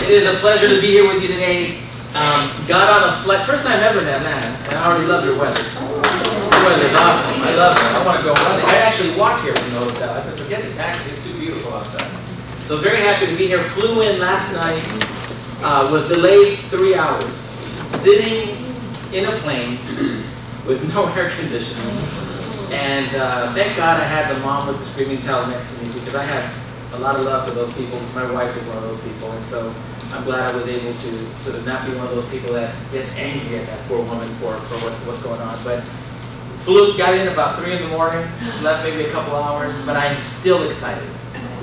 It is a pleasure to be here with you today. Got on a flight, first time ever in Atlanta, and I already love your weather. Your weather is awesome. I love it. I want to go running. I actually walked here from the hotel. I said, forget the taxi, it's too beautiful outside. So very happy to be here. Flew in last night, was delayed 3 hours, sitting in a plane with no air conditioning. And thank God I had the mom with the screaming child next to me, because I had a lot of love for those people. My wife is one of those people, and so I'm glad I was able to sort of not be one of those people that gets angry at that poor woman for what's going on. But got in about 3 in the morning, slept maybe a couple hours, but I'm still excited.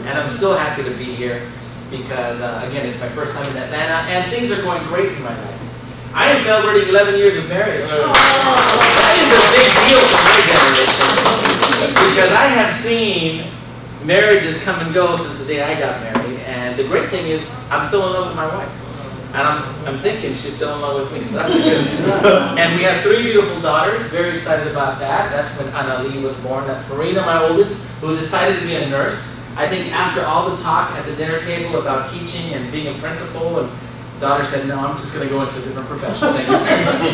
And I'm still happy to be here because, again, it's my first time in Atlanta, and things are going great in my life. I am celebrating 11 years of marriage. That is a big deal for my generation, because I have seen marriages come and go since the day I got married, and the great thing is I'm still in love with my wife, and I'm thinking she's still in love with me, so that's a good thing. And we have 3 beautiful daughters, very excited about that. That's when Anali was born. That's Marina, my oldest, who's decided to be a nurse. I think after all the talk at the dinner table about teaching and being a principal, and daughter said, no, I'm just going to go into a different profession. Thank you very much.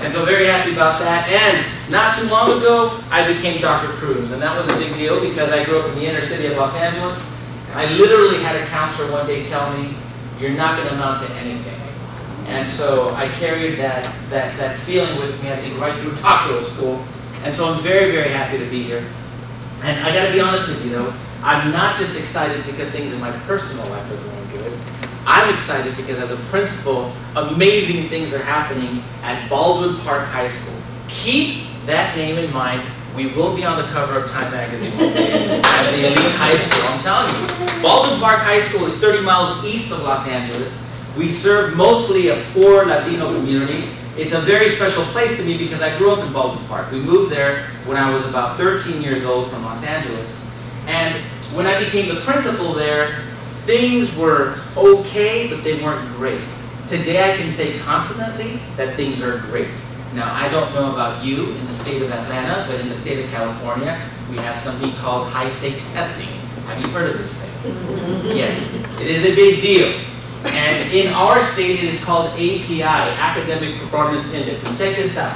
And so very happy about that. And not too long ago, I became Dr. Cruz. And that was a big deal because I grew up in the inner city of Los Angeles. I literally had a counselor one day tell me, you're not going to amount to anything. And so I carried that feeling with me, I think, right through doctoral school. And so I'm very, very happy to be here. And I got to be honest with you, though, I'm not just excited because things in my personal life are going good. I'm excited because as a principal, amazing things are happening at Baldwin Park High School. Keep that name in mind. We will be on the cover of Time magazine one day at the elite high school. I'm telling you. Baldwin Park High School is 30 miles east of Los Angeles. We serve mostly a poor Latino community. It's a very special place to me because I grew up in Baldwin Park. We moved there when I was about 13 years old from Los Angeles. And when I became the principal there, things were okay, but they weren't great. Today I can say confidently that things are great. Now, I don't know about you in the state of Atlanta, but in the state of California, we have something called high-stakes testing. Have you heard of this thing? Yes, it is a big deal. And in our state, it is called API, Academic Performance Index. And check this out.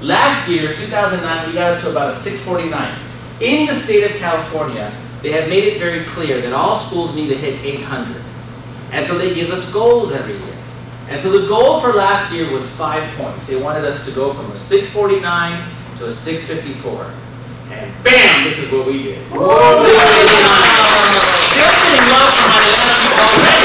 Last year, 2009, we got up to about a 649. In the state of California, they have made it very clear that all schools need to hit 800. And so they give us goals every year. And so the goal for last year was 5 points. They wanted us to go from a 649 to a 654. And bam, this is what we did. 659. They're getting love from my nephew already.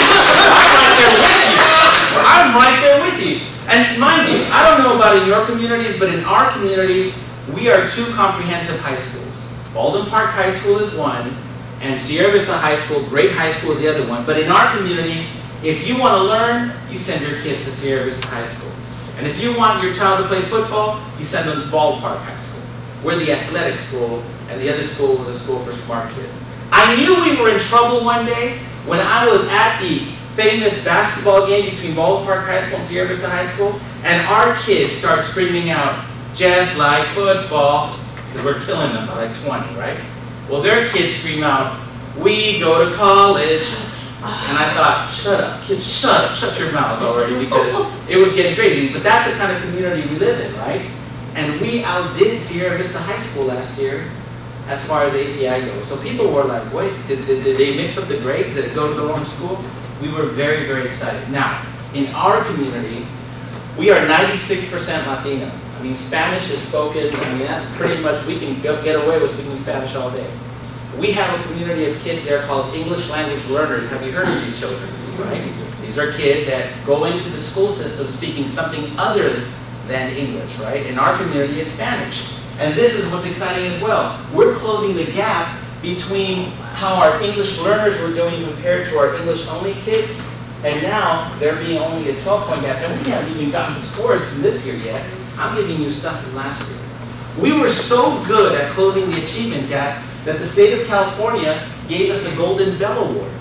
I'm right there with you. And mind you, I don't know about in your communities, but in our community, we are 2 comprehensive high schools. Baldwin Park High School is one, and Sierra Vista High School, great high school, is the other one. But in our community, if you want to learn, you send your kids to Sierra Vista High School. And if you want your child to play football, you send them to Baldwin Park High School. We're the athletic school, and the other school was a school for smart kids. I knew we were in trouble one day when I was at the famous basketball game between Baldwin Park High School and Sierra Vista High School, and our kids start screaming out, just like football, because we're killing them by like 20, right? Well, their kids scream out, we go to college. And I thought, shut up, kids, shut your mouths already, because it was getting crazy. But that's the kind of community we live in, right? And we outdid Sierra Vista High School last year as far as API goes. So people were like, wait, did they mix up the grades? Did it go to the wrong school? We were very, very excited. Now, in our community, we are 96% Latino. I mean, Spanish is spoken. I mean, that's pretty much, we can get away with speaking Spanish all day. We have a community of kids there called English language learners. Have you heard of these children, right? These are kids that go into the school system speaking something other than English, right? In our community, it's Spanish. And this is what's exciting as well. We're closing the gap between how our English learners were doing compared to our English-only kids. And now, they're being only a 12-point gap. And we haven't even gotten the scores from this year yet. I'm giving you stuff from last year. We were so good at closing the achievement gap that the state of California gave us the Golden Bell Award.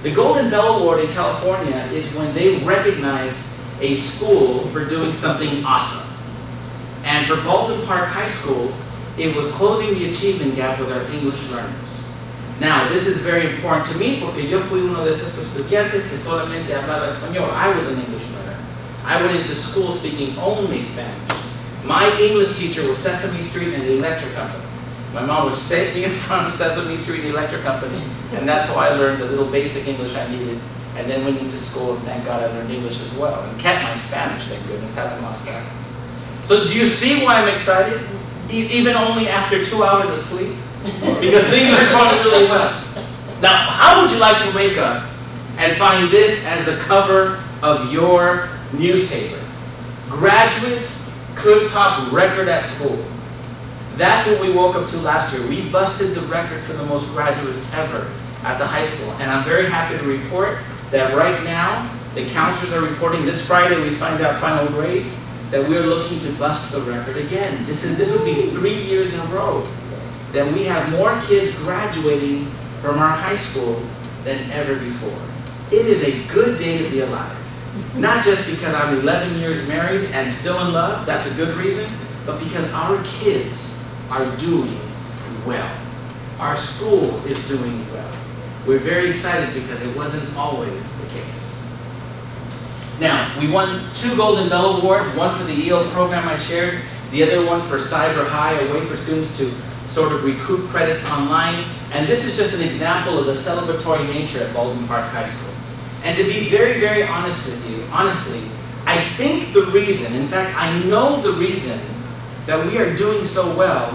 The Golden Bell Award in California is when they recognize a school for doing something awesome. And for Baldwin Park High School, it was closing the achievement gap with our English learners. Now, this is very important to me porque yo fui uno de esos estudiantes que solamente hablaba español. I was an English learner. I went into school speaking only Spanish. My English teacher was Sesame Street and the Electric Company. My mom would sit me in front of Sesame Street and the Electric Company, and that's how I learned the little basic English I needed, and then went into school, and thank God I learned English as well, and kept my Spanish, thank goodness, haven't lost that. So do you see why I'm excited? Even only after 2 hours of sleep? Because things are going really well. Now, how would you like to wake up and find this as the cover of your newspaper? Graduates could top record at school. That's what we woke up to last year. We busted the record for the most graduates ever at the high school. And I'm very happy to report that right now, the counselors are reporting this Friday we find out final grades, that we're looking to bust the record again. This would be 3 years in a row that we have more kids graduating from our high school than ever before. It is a good day to be alive. Not just because I'm 11 years married and still in love, that's a good reason, but because our kids are doing well. Our school is doing well. We're very excited because it wasn't always the case. Now, we won 2 Golden Bell Awards, one for the EL program I shared, the other one for Cyber High, a way for students to sort of recoup credits online. And this is just an example of the celebratory nature at Baldwin Park High School. And to be very, very honest with you, honestly, I think the reason, in fact, I know the reason that we are doing so well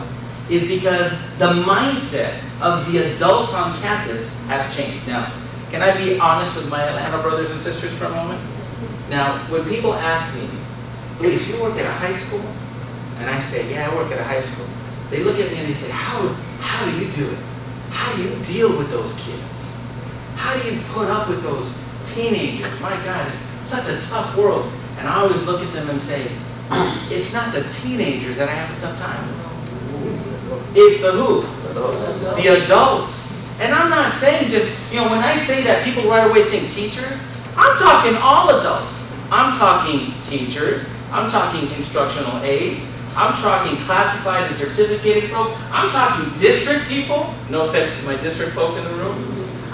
is because the mindset of the adults on campus has changed. Now, can I be honest with my Atlanta brothers and sisters for a moment? Now, when people ask me, Luis, you work at a high school? And I say, yeah, I work at a high school. They look at me and they say, how do you do it? How do you deal with those kids? How do you put up with those teenagers? My God, it's such a tough world. And I always look at them and say, it's not the teenagers that I have a tough time with. It's the who? The adults. And I'm not saying just, when I say that, people right away think teachers. I'm talking all adults. I'm talking teachers. I'm talking instructional aides. I'm talking classified and certificated folk. I'm talking district people. No offense to my district folk in the room.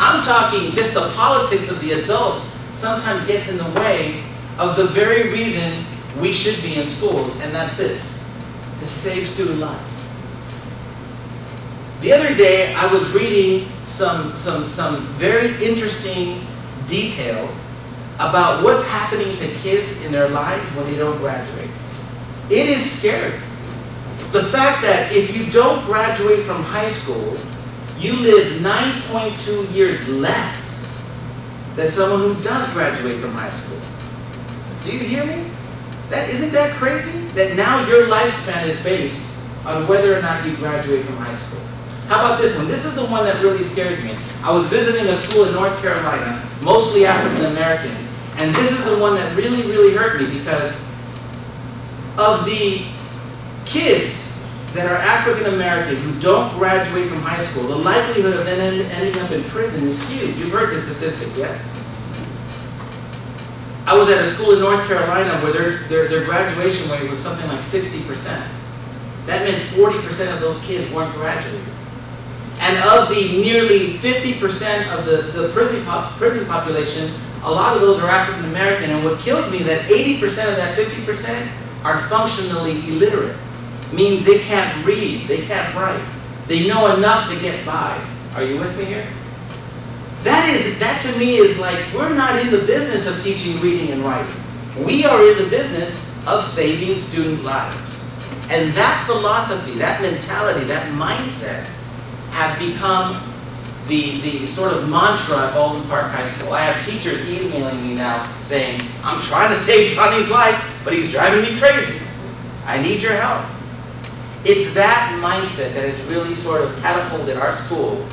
I'm talking just the politics of the adults sometimes gets in the way of the very reason we should be in schools, and that's this: to save student lives. The other day, I was reading some very interesting detail about what's happening to kids in their lives when they don't graduate. It is scary. The fact that if you don't graduate from high school, you live 9.2 years less than someone who does graduate from high school. Do you hear me? Isn't that crazy? That now your lifespan is based on whether or not you graduate from high school. How about this one? This is the one that really scares me. I was visiting a school in North Carolina, mostly African American, and this is the one that really, really hurt me because of the kids that are African American who don't graduate from high school. The likelihood of them ending up in prison is huge. You've heard this statistic, yes? I was at a school in North Carolina where their graduation rate was something like 60%. That meant 40% of those kids weren't graduating. And of the nearly 50% of the prison population, a lot of those are African American. And what kills me is that 80% of that 50% are functionally illiterate. Means they can't read, they can't write. They know enough to get by. Are you with me here? That to me is like, we're not in the business of teaching reading and writing. We are in the business of saving student lives. And that philosophy, that mentality, that mindset has become the sort of mantra at Baldwin Park High School. I have teachers emailing me now saying, I'm trying to save Johnny's life, but he's driving me crazy. I need your help. It's that mindset that has really sort of catapulted our school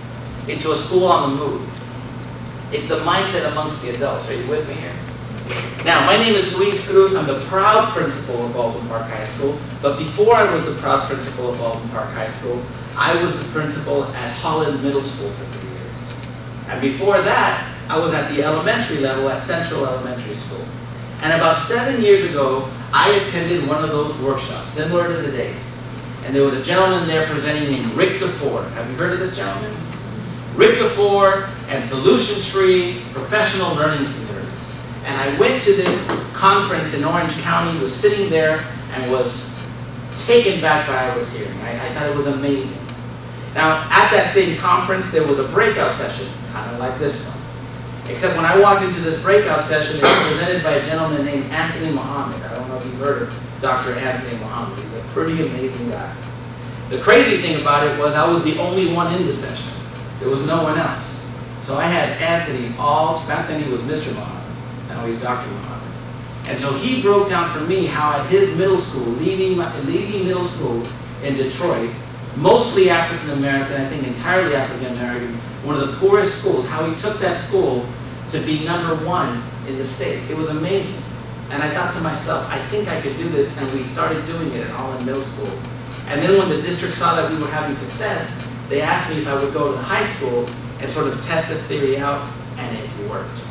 into a school on the move. It's the mindset amongst the adults. Are you with me here? Now, my name is Luis Cruz. I'm the proud principal of Baldwin Park High School. But before I was the proud principal of Baldwin Park High School, I was the principal at Holland Middle School for 3 years. And before that, I was at the elementary level at Central Elementary School. And about 7 years ago, I attended one of those workshops, similar to today's. And there was a gentleman there presenting named Rick DeFord. Have you heard of this gentleman? Richter 4 and Solution Tree Professional Learning Communities. And I went to this conference in Orange County, was sitting there and was taken back by what I was hearing. I thought it was amazing. Now, at that same conference, there was a breakout session, kind of like this one. Except when I walked into this breakout session, it was presented by a gentleman named Anthony Muhammad. I don't know if you've heard of Dr. Anthony Muhammad. He's a pretty amazing guy. The crazy thing about it was I was the only one in the session. There was no one else. So I had Anthony back then he was Mr. Muhammad. Now he's Dr. Muhammad. And so he broke down for me how at his middle school, leaving middle school in Detroit, mostly African American, I think entirely African American, one of the poorest schools, how he took that school to be #1 in the state. It was amazing. And I thought to myself, I think I could do this, and we started doing it all in middle school. And then when the district saw that we were having success, they asked me if I would go to the high school and sort of test this theory out, and it worked.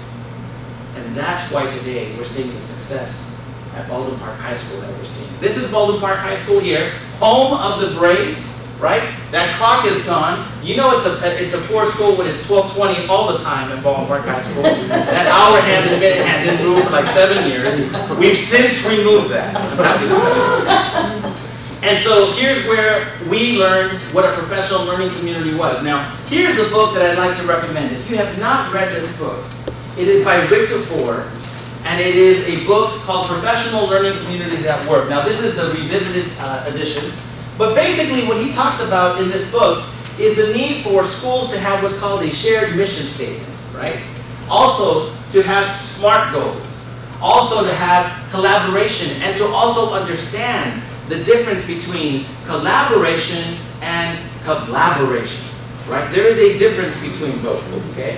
And that's why today we're seeing the success at Baldwin Park High School that we're seeing. This is Baldwin Park High School here, home of the Braves, right? That clock is gone. You know it's a poor school when it's 12:20 all the time at Baldwin Park High School. That hour hand and minute hand didn't move for like 7 years. We've since removed that, I'm happy to tell you. And so here's where we learned what a professional learning community was. Now, here's the book that I'd like to recommend. If you have not read this book, it is by Richter 4, and it is a book called Professional Learning Communities at Work. Now, this is the revisited edition, but basically what he talks about in this book is the need for schools to have what's called a shared mission statement, right? Also, to have SMART goals. Also, to have collaboration, and to also understand the difference between collaboration and collaboration, right? There is a difference between both, okay?